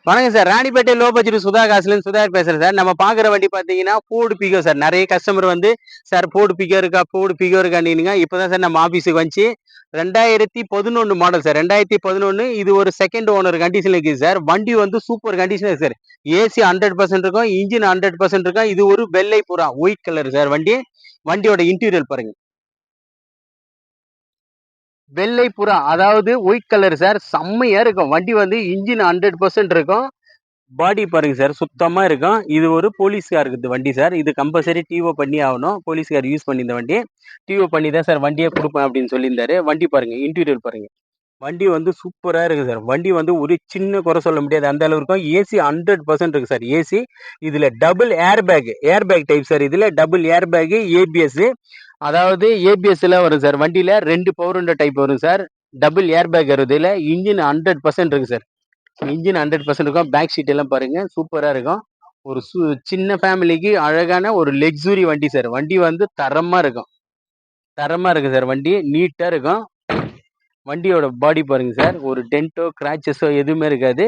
வணக்கம் sir. Ranipet low budget Sudha காசுலேருந்து சுதாகர் பேசுறேன் சார். நம்ம பார்க்குற வண்டி பார்த்தீங்கன்னா, ஃபோர்டு பிகோ சார். நெறைய கஸ்டமர் வந்து, "சார் ஃபோர்டு பிகோ இருக்கா? ஃபோர்டு பிகோ இருக்கான்னீனுங்க." இப்பதான் சார் நம்ம ஆஃபீஸுக்கு வந்துச்சு. 2011 மாடல் சார். 2011 இது ஒரு செகண்ட் ஓனர் கண்டிஷன்ல இருக்குது சார். வண்டி வந்து சூப்பர் கண்டிஷன் இருக்கு சார். ஏசி 100% இருக்கும். இன்ஜின் 100% இருக்கும். இது ஒரு வெள்ளை புறா, ஒயிட் கலர் சார் வண்டி. வண்டியோட இன்டீரியர் பாருங்க. வெள்ளை புறா, அதாவது ஒயிட் கலர் சார். செம்மையா இருக்கும். வண்டி வந்து இன்ஜின் 100% இருக்கும். பாடி பாருங்க சார், சுத்தமா இருக்கும். இது ஒரு போலீஸ்காருக்கு வண்டி சார். இது கம்பல்சரி டிஓ பண்ணி ஆகணும். போலீஸ்கார் யூஸ் பண்ணி இந்த வண்டி டிஓ பண்ணி தான் சார் வண்டியே கொடுப்பேன் அப்படின்னு சொல்லியிருந்தாரு. வண்டி பாருங்க, இன்டீரியர் பாருங்க. வண்டி வந்து சூப்பரா இருக்கு சார். வண்டி வந்து ஒரு சின்ன குறை சொல்ல முடியாது, அந்த அளவு இருக்கும். ஏசி 100% இருக்கு சார். ஏசி இதுல double air bag type sir. இதுல டபுள் ஏர் பேக், ஏபிஎஸ், அதாவது ஏபிஎஸ்ல வரும் சார். வண்டியில 2 பவர் விண்டோ டைப் வரும் சார். டபுள் ஏர் பேக் வருது. இதுல இன்ஜின் 100% இருக்கு சார். இன்ஜின் 100% இருக்கும். பேக் சீட் எல்லாம் பாருங்க, சூப்பரா இருக்கும். ஒரு சின்ன ஃபேமிலிக்கு அழகான ஒரு லக்ஸுரி வண்டி சார். வண்டி வந்து தரமா இருக்கும். தரமா இருக்கு சார். வண்டி நீட்டா இருக்கும். வண்டியோட பாடி பாருங்க சார். ஒரு டென்ட்டோ கிராச்சஸோ எதுவுமே இருக்காது.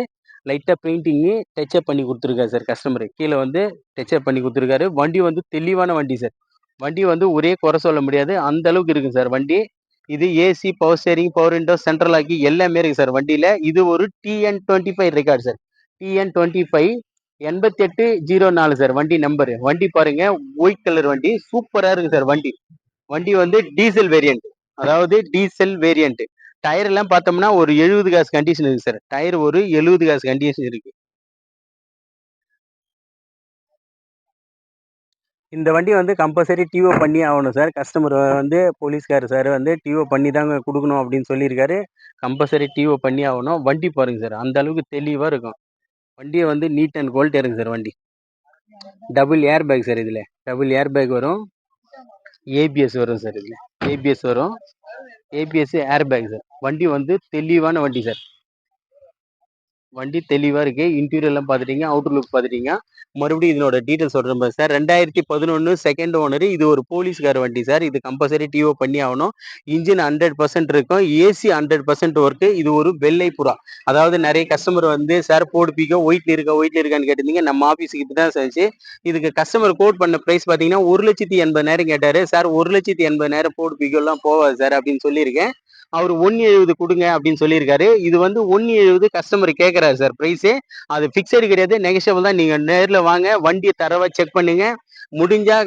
லைட்டா பெயிண்டிங்கு டச்சப் பண்ணி கொடுத்துருக்காரு சார் கஸ்டமரு. கீழே வந்து டச்சப் பண்ணி கொடுத்துருக்காரு. வண்டி வந்து தெளிவான வண்டி சார். வண்டி வந்து ஒரே குறை சொல்ல முடியாது, அந்த அளவுக்கு இருக்கு சார் வண்டி. இது AC, power steering, power window, central lock எல்லாமே இருக்கு சார் வண்டியில. இது ஒரு TN25 record sir. TN25 8804 sir வண்டி நம்பரு. வண்டி பாருங்க, ஒயிட் கலர் வண்டி, சூப்பரா இருக்கு சார் வண்டி. வண்டி வந்து டீசல் வேரியன்ட், அதாவது டீசல் வேரியன்ட். டயர் எல்லாம் பார்த்தோம்னா ஒரு 70 காசு கண்டிஷன் இருக்கு சார். டயர் ஒரு 70 காசு கண்டிஷன் இருக்கு. இந்த வண்டி வந்து கம்பல்சரி டிஓ பண்ணி ஆகணும் சார். கஸ்டமர் வந்து போலீஸ்கார் சார் வந்து டிஓ பண்ணி தாங்க கொடுக்கணும் அப்படின்னு சொல்லியிருக்காரு. கம்பல்சரி டிஓ பண்ணி ஆகணும். வண்டி பாருங்க சார், அந்த அளவுக்கு தெளிவாக இருக்கும். வண்டியை வந்து நீட் அண்ட் குவாலிட்டியாக இருக்கு சார் வண்டி. Double air bag sir. இதில் டபுள் ஏர் பேக் வரும். ஏபிஎஸ் வரும் சார். இதில் ஏபிஎஸ் வரும். ABS air bag sir. வண்டி வந்து தெளிவான வண்டி சார். வண்டி தெளிவா இருக்கு. இன்டீரியர் எல்லாம் பார்த்துட்டீங்க, அவுட்டர் லுக் பார்த்துட்டீங்க. மறுபடியும் இதனோட டீட்டெயில்ஸ் சொல்றேன் பாரு சார். 2011 second owner. இது ஒரு போலீஸ்கார் வண்டி சார். இது கம்பல்சரி டிஓ பண்ணி ஆகணும். இன்ஜின் 100% இருக்கும். AC 100% work. இது ஒரு வெள்ளை புறா. அதாவது நிறைய கஸ்டமர் வந்து, சார் போர்டு பிகோ ஒயிட்ல இருக்கான்னு கேட்டிருந்தீங்க. நம்ம ஆஃபீஸுக்கு இப்பதான் சார்ச்சு. இதுக்கு கஸ்டமர் கோட் பண்ண பிரைஸ் பார்த்தீங்கன்னா 1,80,000 கேட்டாரு சார். 1,80,000 போர்டு பிகோ எல்லாம் போவாது சார் அப்படின்னு சொல்லியிருக்கேன். அவர் 1,70 கொடுங்க அப்படின்னு சொல்லியிருக்காரு. இது வந்து 1,70 கஸ்டமர் கேட்கறாரு சார் பிரைஸ். அது பிக்சடு கிடையாது, நெகஷியபிள் தான். நீங்க நேர்ல வாங்க, வண்டியை தரவா செக் பண்ணுங்க. முடிஞ்சா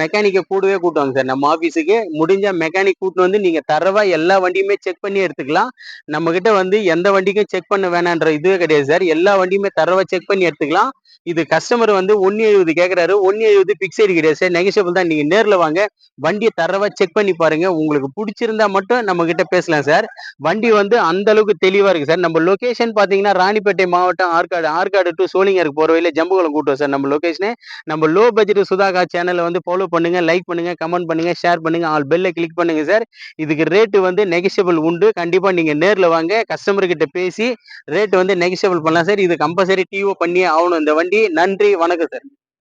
மெக்கானிக்கை கூடவே கூட்டுவாங்க சார் நம்ம ஆஃபீஸுக்கு. முடிஞ்சா மெக்கானிக் கூட்டு வந்து நீங்க தரவா எல்லா வண்டியுமே செக் பண்ணி எடுத்துக்கலாம். நம்ம கிட்ட வந்து எந்த வண்டிக்கும் செக் பண்ண வேணான்ற இதுவே கிடையாது சார். எல்லா வண்டியுமே தரவா செக் பண்ணி எடுத்துக்கலாம். இது கஸ்டமர் வந்து 1,70 கேட்கறாரு. 1,70 பிக்சடு கிடையாது சார், நெகஷியபிள் தான். நீங்க நேர்ல வாங்க, வண்டியை தரவா செக் பண்ணி பாருங்க. உங்களுக்கு பிடிச்சிருந்தா மட்டும் நம்ம கிட்ட பேசலாம் சார். வண்டி வந்து அந்த அளவுக்கு தெளிவா இருக்கு சார். நம்ம லொகேஷன் பாத்தீங்கன்னா ராணிப்பேட்டை மாவட்டம், ஆற்காடு டு சோளிங்கருக்கு போற வழியில ஜம்புகுளம் கூட்டம் சார் நம்ம லொகேஷன். நம்ம லோ பட்ஜெட் சுதாகா சேனலை வந்து ஃபாலோ பண்ணுங்க, லைக் பண்ணுங்க, கமெண்ட் பண்ணுங்க, ஷேர் பண்ணுங்க, ஆல் பெல்லை கிளிக் பண்ணுங்க சார். இதுக்கு ரேட்டு வந்து நெகஷியபிள் உண்டு. கண்டிப்பா நீங்க நேர்ல வாங்க, கஸ்டமர் கிட்ட பேசி ரேட் வந்து நெகஷியபிள் பண்ணலாம் சார். இது கம்பல்சரி டிஓ பண்ணியே ஆகணும் இந்த வண்டி. நன்றி, வணக்கம் சார்.